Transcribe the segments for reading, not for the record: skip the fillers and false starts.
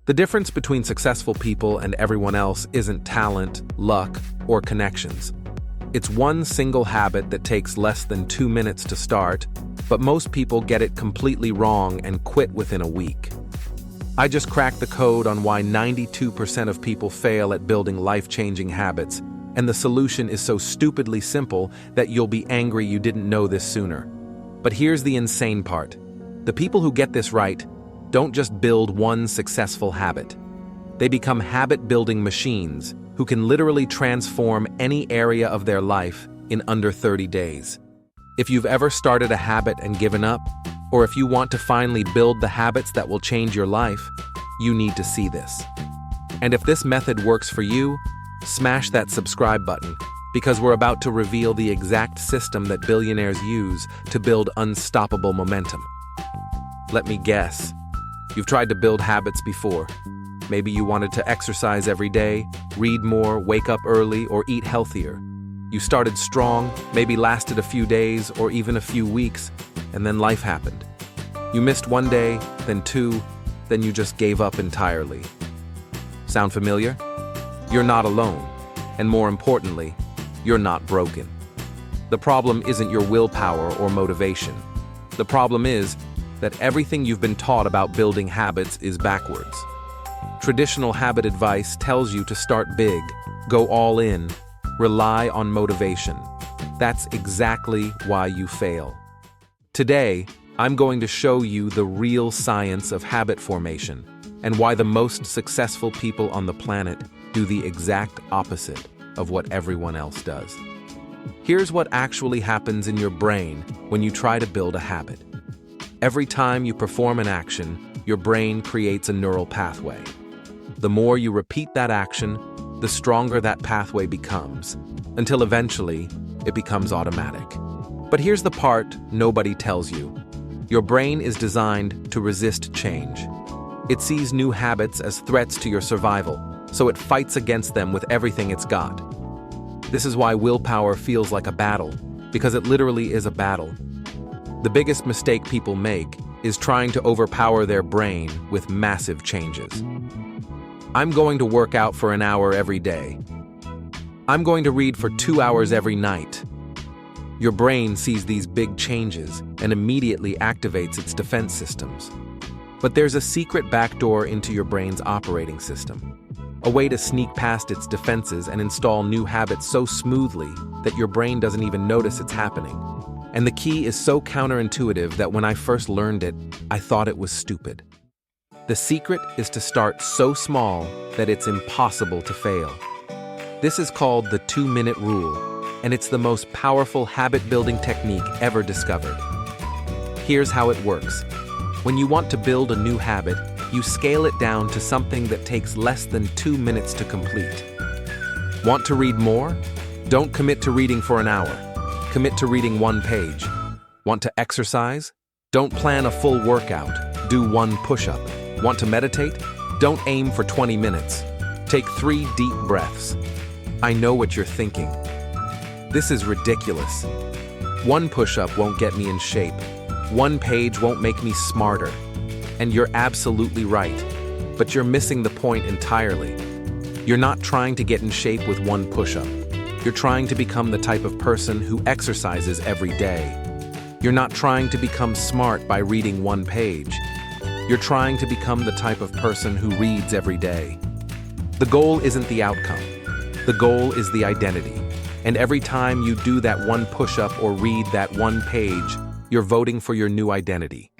The difference between successful people and everyone else isn't talent, luck, or connections. It's one single habit that takes less than 2 minutes to start, but most people get it completely wrong and quit within a week. I just cracked the code on why 92% of people fail at building life-changing habits, and the solution is so stupidly simple that you'll be angry you didn't know this sooner. But here's the insane part. The people who get this right don't just build one successful habit. They become habit-building machines who can literally transform any area of their life in under 30 days. If you've ever started a habit and given up, or if you want to finally build the habits that will change your life, you need to see this. And if this method works for you, smash that subscribe button, because we're about to reveal the exact system that billionaires use to build unstoppable momentum. Let me guess. You've tried to build habits before. Maybe you wanted to exercise every day, read more, wake up early, or eat healthier. You started strong, maybe lasted a few days or even a few weeks, and then life happened. You missed one day, then two, then you just gave up entirely. Sound familiar? You're not alone, and more importantly, you're not broken. The problem isn't your willpower or motivation. The problem is that everything you've been taught about building habits is backwards. Traditional habit advice tells you to start big, go all in, rely on motivation. That's exactly why you fail. Today, I'm going to show you the real science of habit formation and why the most successful people on the planet do the exact opposite of what everyone else does. Here's what actually happens in your brain when you try to build a habit. Every time you perform an action, your brain creates a neural pathway. The more you repeat that action, the stronger that pathway becomes, until eventually it becomes automatic. But here's the part nobody tells you. Your brain is designed to resist change. It sees new habits as threats to your survival, so it fights against them with everything it's got. This is why willpower feels like a battle, because it literally is a battle. The biggest mistake people make is trying to overpower their brain with massive changes. I'm going to work out for an hour every day. I'm going to read for 2 hours every night. Your brain sees these big changes and immediately activates its defense systems. But there's a secret backdoor into your brain's operating system, a way to sneak past its defenses and install new habits so smoothly that your brain doesn't even notice it's happening. And the key is so counterintuitive that when I first learned it, I thought it was stupid. The secret is to start so small that it's impossible to fail. This is called the 2-minute rule, and it's the most powerful habit-building technique ever discovered. Here's how it works. When you want to build a new habit, you scale it down to something that takes less than 2 minutes to complete. Want to read more? Don't commit to reading for an hour. Commit to reading 1 page. Want to exercise? Don't plan a full workout. Do 1 push-up. Want to meditate? Don't aim for 20 minutes. Take 3 deep breaths. I know what you're thinking. This is ridiculous. 1 push-up won't get me in shape. 1 page won't make me smarter. And you're absolutely right. But you're missing the point entirely. You're not trying to get in shape with 1 push-up. You're trying to become the type of person who exercises every day. You're not trying to become smart by reading 1 page. You're trying to become the type of person who reads every day. The goal isn't the outcome. The goal is the identity. And every time you do that 1 push-up or read that 1 page, you're voting for your new identity.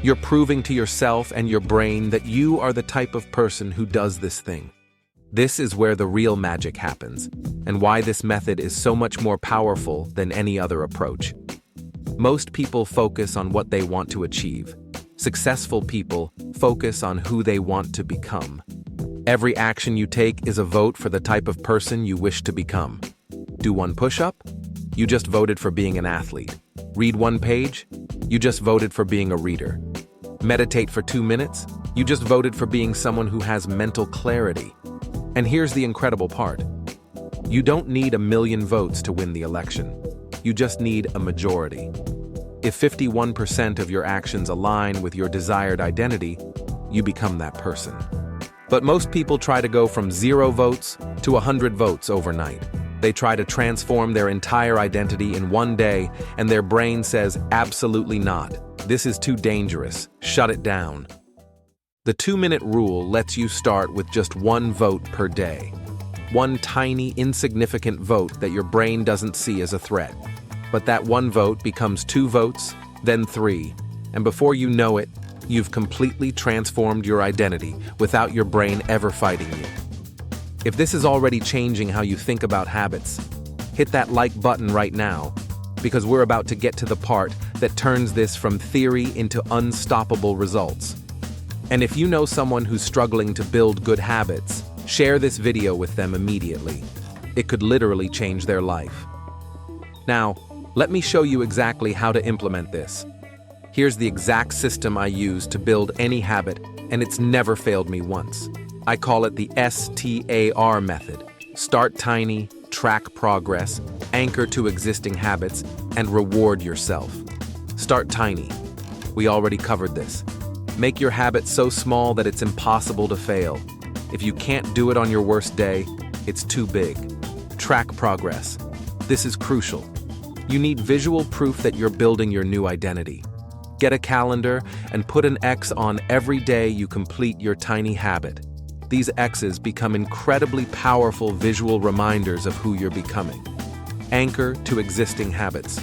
You're proving to yourself and your brain that you are the type of person who does this thing. This is where the real magic happens, and why this method is so much more powerful than any other approach. Most people focus on what they want to achieve. Successful people focus on who they want to become. Every action you take is a vote for the type of person you wish to become. Do 1 push-up? You just voted for being an athlete. Read 1 page? You just voted for being a reader. Meditate for 2 minutes? You just voted for being someone who has mental clarity. And here's the incredible part. You don't need 1 million votes to win the election. You just need a majority. If 51% of your actions align with your desired identity, you become that person. But most people try to go from 0 votes to 100 votes overnight. They try to transform their entire identity in one day, and their brain says, absolutely not. This is too dangerous. Shut it down. The 2-minute rule lets you start with just 1 vote per day. One tiny, insignificant vote that your brain doesn't see as a threat. But that 1 vote becomes 2 votes, then 3, and before you know it, you've completely transformed your identity without your brain ever fighting you. If this is already changing how you think about habits, hit that like button right now, because we're about to get to the part that turns this from theory into unstoppable results. And if you know someone who's struggling to build good habits, share this video with them immediately. It could literally change their life. Now, let me show you exactly how to implement this. Here's the exact system I use to build any habit, and it's never failed me once. I call it the STAR method. Start tiny, track progress, anchor to existing habits, and reward yourself. Start tiny. We already covered this. Make your habit so small that it's impossible to fail. If you can't do it on your worst day, it's too big. Track progress. This is crucial. You need visual proof that you're building your new identity. Get a calendar and put an X on every day you complete your tiny habit. These X's become incredibly powerful visual reminders of who you're becoming. Anchor to existing habits.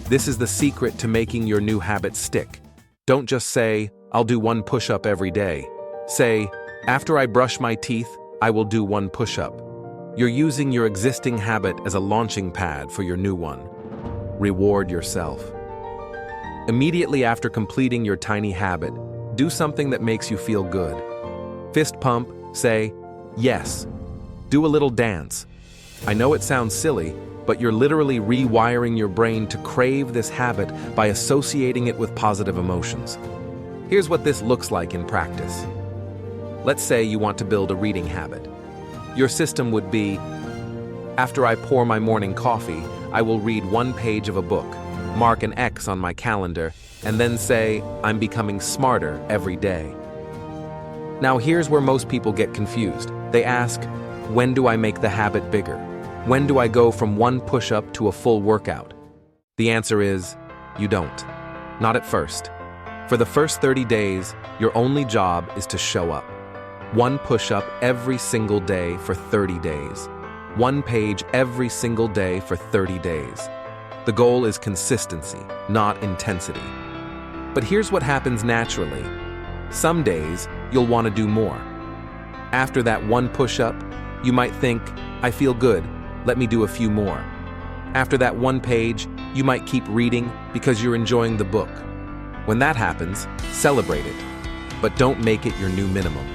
This is the secret to making your new habit stick. Don't just say, I'll do 1 push-up every day. Say, after I brush my teeth, I will do 1 push-up. You're using your existing habit as a launching pad for your new one. Reward yourself. Immediately after completing your tiny habit, do something that makes you feel good. Fist pump, say, yes. Do a little dance. I know it sounds silly, but you're literally rewiring your brain to crave this habit by associating it with positive emotions. Here's what this looks like in practice. Let's say you want to build a reading habit. Your system would be, after I pour my morning coffee, I will read 1 page of a book, mark an X on my calendar, and then say, I'm becoming smarter every day. Now here's where most people get confused. They ask, when do I make the habit bigger? When do I go from 1 push-up to a full workout? The answer is, you don't. Not at first. For the first 30 days, your only job is to show up. 1 push-up every single day for 30 days. 1 page every single day for 30 days. The goal is consistency, not intensity. But here's what happens naturally. Some days, you'll want to do more. After that 1 push-up, you might think, I feel good, let me do a few more. After that 1 page, you might keep reading because you're enjoying the book. When that happens, celebrate it, but don't make it your new minimum.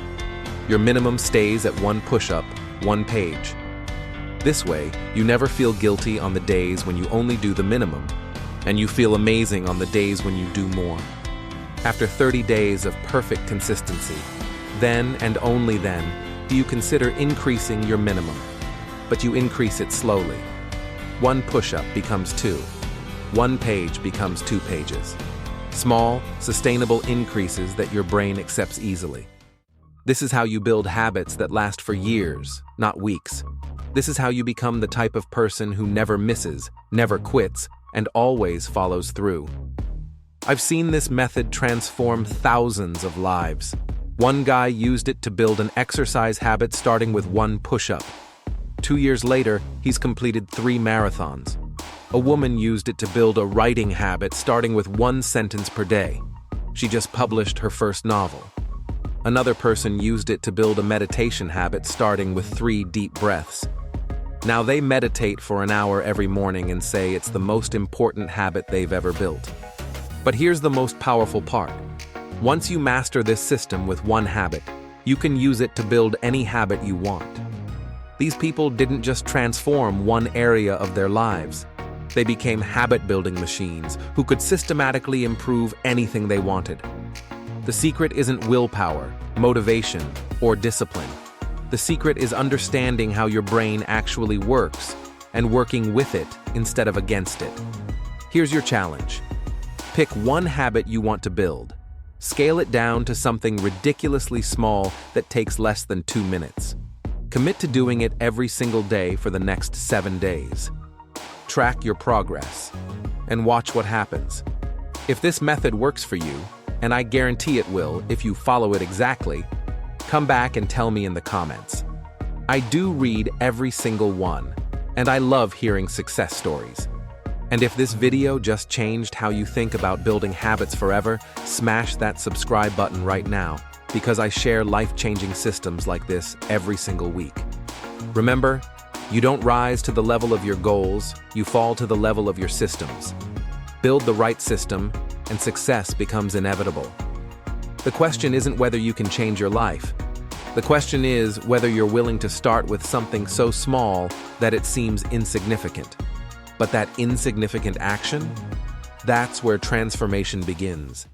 Your minimum stays at 1 push-up, 1 page. This way, you never feel guilty on the days when you only do the minimum, and you feel amazing on the days when you do more. After 30 days of perfect consistency, then and only then do you consider increasing your minimum. But you increase it slowly. 1 push-up becomes 2. 1 page becomes 2 pages. Small, sustainable increases that your brain accepts easily. This is how you build habits that last for years, not weeks. This is how you become the type of person who never misses, never quits, and always follows through. I've seen this method transform thousands of lives. One guy used it to build an exercise habit starting with 1 push-up. 2 years later, he's completed 3 marathons. A woman used it to build a writing habit starting with 1 sentence per day. She just published her first novel. Another person used it to build a meditation habit starting with 3 deep breaths. Now they meditate for an hour every morning and say it's the most important habit they've ever built. But here's the most powerful part. Once you master this system with 1 habit, you can use it to build any habit you want. These people didn't just transform one area of their lives. They became habit-building machines who could systematically improve anything they wanted. The secret isn't willpower, motivation, or discipline. The secret is understanding how your brain actually works and working with it instead of against it. Here's your challenge. Pick 1 habit you want to build. Scale it down to something ridiculously small that takes less than 2 minutes. Commit to doing it every single day for the next 7 days. Track your progress and watch what happens. If this method works for you, and I guarantee it will if you follow it exactly, come back and tell me in the comments. I do read every single one, and I love hearing success stories. And if this video just changed how you think about building habits forever, smash that subscribe button right now, because I share life-changing systems like this every single week. Remember, you don't rise to the level of your goals, you fall to the level of your systems. Build the right system, and success becomes inevitable. The question isn't whether you can change your life. The question is whether you're willing to start with something so small that it seems insignificant. But that insignificant action, that's where transformation begins.